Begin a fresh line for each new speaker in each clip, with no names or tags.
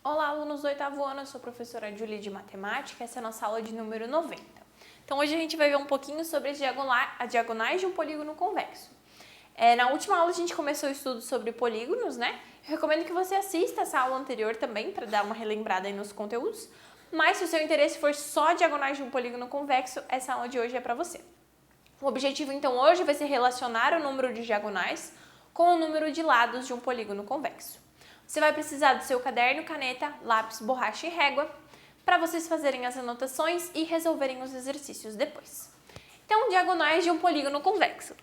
Olá, alunos do 8º ano, eu sou a professora Julie de Matemática, essa é a nossa aula de número 90. Então hoje a gente vai ver um pouquinho sobre as diagonais de um polígono convexo. Na última aula a gente começou o estudo sobre polígonos, né? Eu recomendo que você assista essa aula anterior também, para dar uma relembrada aí nos conteúdos. Mas se o seu interesse for só diagonais de um polígono convexo, essa aula de hoje é para você. O objetivo então hoje vai ser relacionar o número de diagonais com o número de lados de um polígono convexo. Você vai precisar do seu caderno, caneta, lápis, borracha e régua para vocês fazerem as anotações e resolverem os exercícios depois. Então, diagonais de um polígono convexo.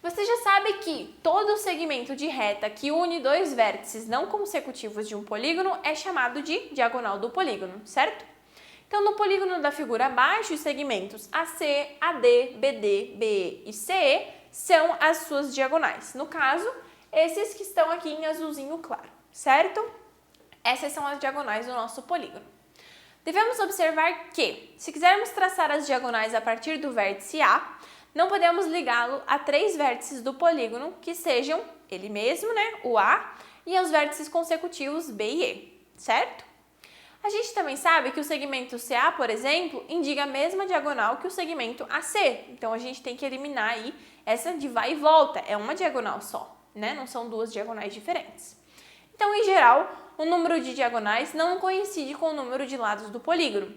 Você já sabe que todo segmento de reta que une dois vértices não consecutivos de um polígono é chamado de diagonal do polígono, certo? Então, no polígono da figura abaixo, os segmentos AC, AD, BD, BE e CE são as suas diagonais. No caso, esses que estão aqui em azulzinho claro, certo? Essas são as diagonais do nosso polígono. Devemos observar que, se quisermos traçar as diagonais a partir do vértice A, não podemos ligá-lo a três vértices do polígono que sejam ele mesmo, né, o A, e aos vértices consecutivos B e E, certo? A gente também sabe que o segmento CA, por exemplo, indica a mesma diagonal que o segmento AC. Então, a gente tem que eliminar aí essa de vai e volta. É uma diagonal só, né? Não são duas diagonais diferentes. Então, em geral, o número de diagonais não coincide com o número de lados do polígono.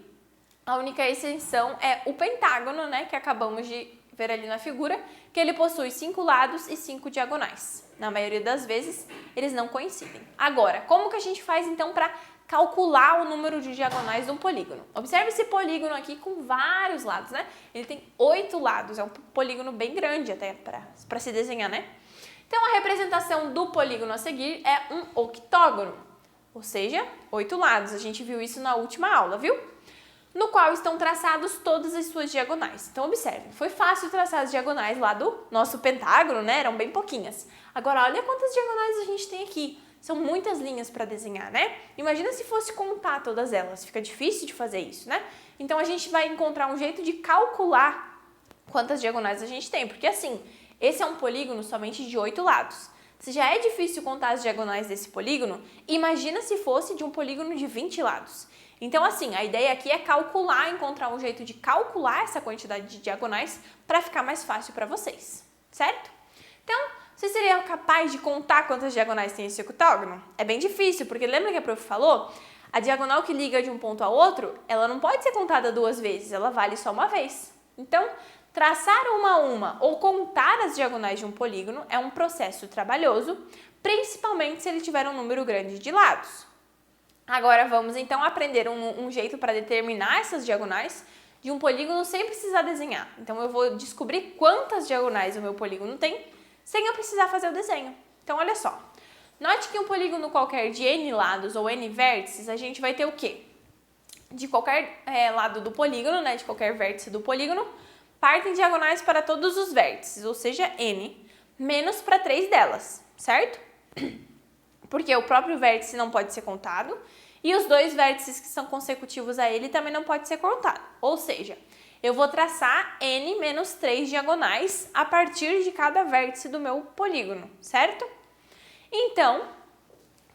A única exceção é o pentágono, né? Que acabamos de ver ali na figura, que ele possui 5 lados e 5 diagonais. Na maioria das vezes, eles não coincidem. Agora, como que a gente faz então para calcular o número de diagonais de um polígono? Observe esse polígono aqui com vários lados, né? Ele tem 8 lados, é um polígono bem grande até para se desenhar, né? Então, a representação do polígono a seguir é um octógono, ou seja, 8 lados. A gente viu isso na última aula, viu? No qual estão traçados todas as suas diagonais. Então, observe, foi fácil traçar as diagonais lá do nosso pentágono, né? Eram bem pouquinhas. Agora, olha quantas diagonais a gente tem aqui. São muitas linhas para desenhar, né? Imagina se fosse contar todas elas. Fica difícil de fazer isso, né? Então, a gente vai encontrar um jeito de calcular quantas diagonais a gente tem. Porque, assim, esse é um polígono somente de 8 lados. Se já é difícil contar as diagonais desse polígono, imagina se fosse de um polígono de 20 lados. Então, assim, a ideia aqui é calcular, encontrar um jeito de calcular essa quantidade de diagonais para ficar mais fácil para vocês, certo? Então, você seria capaz de contar quantas diagonais tem esse octógono? É bem difícil, porque lembra que a prof falou? A diagonal que liga de um ponto a outro, ela não pode ser contada 2 vezes, ela vale só uma vez. Então, traçar uma a uma ou contar as diagonais de um polígono é um processo trabalhoso, principalmente se ele tiver um número grande de lados. Agora vamos então aprender um jeito para determinar essas diagonais de um polígono sem precisar desenhar. Então eu vou descobrir quantas diagonais o meu polígono tem sem eu precisar fazer o desenho. Então olha só, note que um polígono qualquer de n lados ou n vértices, a gente vai ter o quê? De qualquer lado do polígono, né, de qualquer vértice do polígono, partem diagonais para todos os vértices, ou seja, n, menos para 3 delas, certo? Porque o próprio vértice não pode ser contado e os 2 vértices que são consecutivos a ele também não pode ser contado. Ou seja, eu vou traçar n menos 3 diagonais a partir de cada vértice do meu polígono, certo? Então,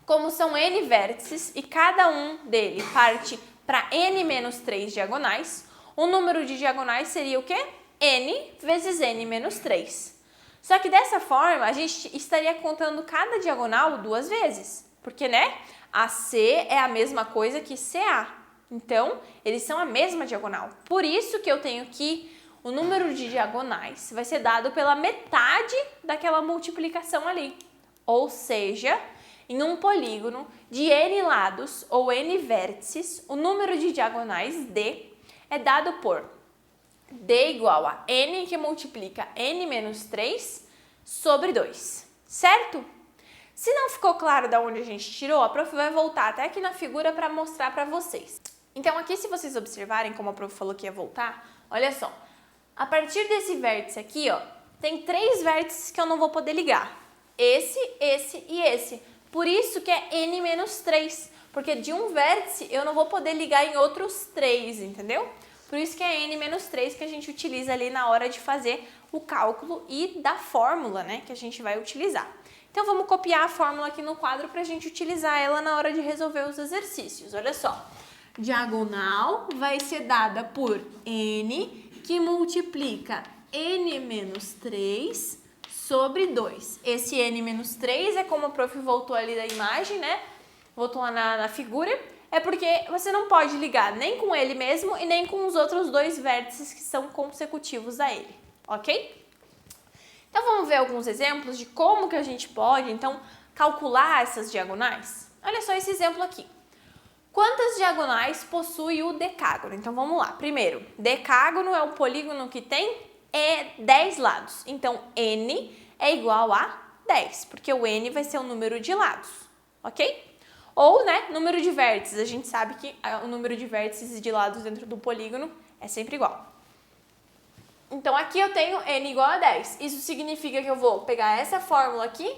como são n vértices e cada um dele parte para n menos 3 diagonais, o número de diagonais seria o quê? N vezes n menos 3. Só que dessa forma, a gente estaria contando cada diagonal 2 vezes. Porque, né? AC é a mesma coisa que CA. Então, eles são a mesma diagonal. Por isso que eu tenho que o número de diagonais vai ser dado pela metade daquela multiplicação ali. Ou seja, em um polígono de n lados ou n vértices, o número de diagonais D é dado por D igual a n que multiplica n menos 3 sobre 2, certo? Se não ficou claro de onde a gente tirou, a prof vai voltar até aqui na figura para mostrar para vocês. Então aqui, se vocês observarem, como a prof falou que ia voltar, olha só. A partir desse vértice aqui, ó, tem 3 vértices que eu não vou poder ligar. Esse e esse. Por isso que é n menos 3, porque de um vértice eu não vou poder ligar em outros 3, entendeu? Por isso que é n menos 3 que a gente utiliza ali na hora de fazer o cálculo e da fórmula, né, que a gente vai utilizar. Então, vamos copiar a fórmula aqui no quadro para a gente utilizar ela na hora de resolver os exercícios. Olha só, diagonal vai ser dada por n, que multiplica n menos 3 sobre 2. Esse n menos 3 é como a prof voltou ali da imagem, né? Voltou lá na figura. É porque você não pode ligar nem com ele mesmo e nem com os outros dois vértices que são consecutivos a ele, ok? Então, vamos ver alguns exemplos de como que a gente pode, então, calcular essas diagonais? Olha só esse exemplo aqui. Quantas diagonais possui o decágono? Então, vamos lá. Primeiro, decágono é o polígono que tem 10 lados. Então, n é igual a 10, porque o n vai ser o número de lados, ok? Ou, né, número de vértices. A gente sabe que o número de vértices e de lados dentro do polígono é sempre igual. Então, aqui eu tenho n igual a 10. Isso significa que eu vou pegar essa fórmula aqui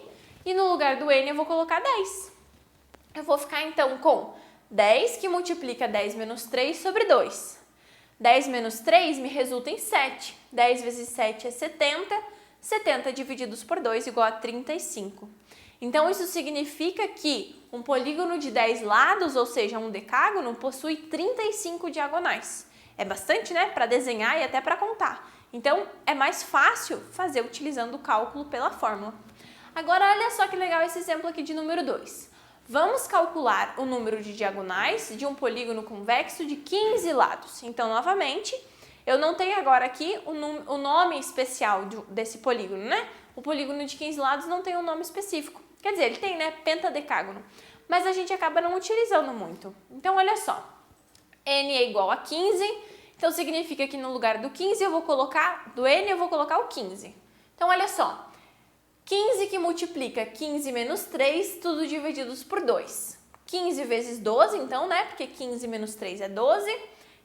e no lugar do n eu vou colocar 10. Eu vou ficar, então, com 10 que multiplica 10 menos 3 sobre 2. 10 menos 3 me resulta em 7. 10 vezes 7 é 70. 70 divididos por 2 igual a 35. Então, isso significa que um polígono de 10 lados, ou seja, um decágono, possui 35 diagonais. É bastante, né? Para desenhar e até para contar. Então, é mais fácil fazer utilizando o cálculo pela fórmula. Agora, olha só que legal esse exemplo aqui de número 2. Vamos calcular o número de diagonais de um polígono convexo de 15 lados. Então, novamente, eu não tenho agora aqui o nome especial desse polígono, né? O polígono de 15 lados não tem um nome específico. Quer dizer, ele tem, né? Pentadecágono. Mas a gente acaba não utilizando muito. Então, olha só. N é igual a 15. Então, significa que no lugar do 15 eu vou colocar, do n eu vou colocar o 15. Então, olha só. 15 que multiplica 15 menos 3, tudo divididos por 2. 15 vezes 12, então, né? Porque 15 menos 3 é 12.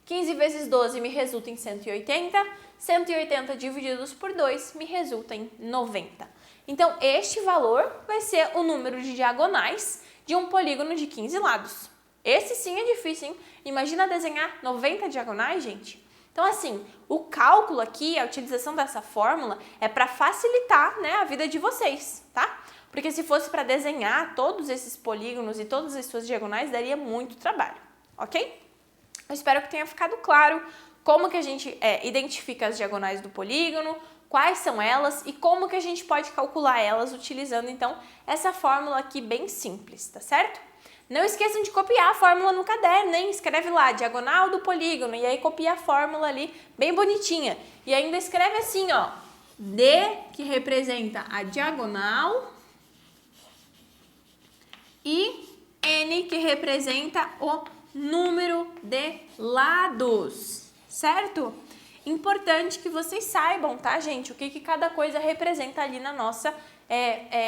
15 vezes 12 me resulta em 180. 180 divididos por 2 me resulta em 90. Então, este valor vai ser o número de diagonais de um polígono de 15 lados. Esse sim é difícil, hein? Imagina desenhar 90 diagonais, gente. Então, assim, o cálculo aqui, a utilização dessa fórmula é para facilitar, né, a vida de vocês, tá? Porque se fosse para desenhar todos esses polígonos e todas as suas diagonais, daria muito trabalho, ok? Eu espero que tenha ficado claro como que a gente identifica as diagonais do polígono, quais são elas e como que a gente pode calcular elas utilizando, então, essa fórmula aqui bem simples, tá certo? Não esqueçam de copiar a fórmula no caderno, hein? Escreve lá, diagonal do polígono, e aí copia a fórmula ali, bem bonitinha. E ainda escreve assim, ó, D, que representa a diagonal, e N, que representa o número de lados, certo? Importante que vocês saibam, tá, gente? O que cada coisa representa ali na nossa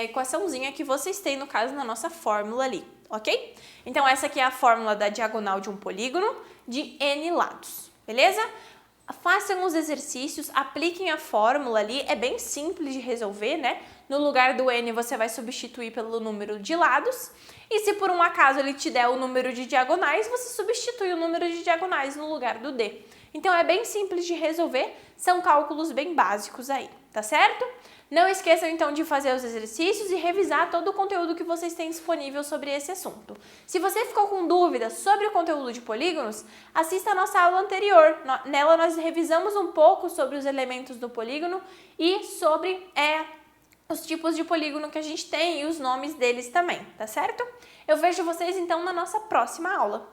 equaçãozinha que vocês têm, no caso, na nossa fórmula ali, ok? Então, essa aqui é a fórmula da diagonal de um polígono de N lados, beleza? Façam os exercícios, apliquem a fórmula ali, é bem simples de resolver, né? No lugar do N, você vai substituir pelo número de lados. E se por um acaso ele te der o número de diagonais, você substitui o número de diagonais no lugar do D. Então, é bem simples de resolver, são cálculos bem básicos aí, tá certo? Não esqueçam, então, de fazer os exercícios e revisar todo o conteúdo que vocês têm disponível sobre esse assunto. Se você ficou com dúvidas sobre o conteúdo de polígonos, assista a nossa aula anterior. Nela, nós revisamos um pouco sobre os elementos do polígono e sobre os tipos de polígono que a gente tem e os nomes deles também, tá certo? Eu vejo vocês, então, na nossa próxima aula.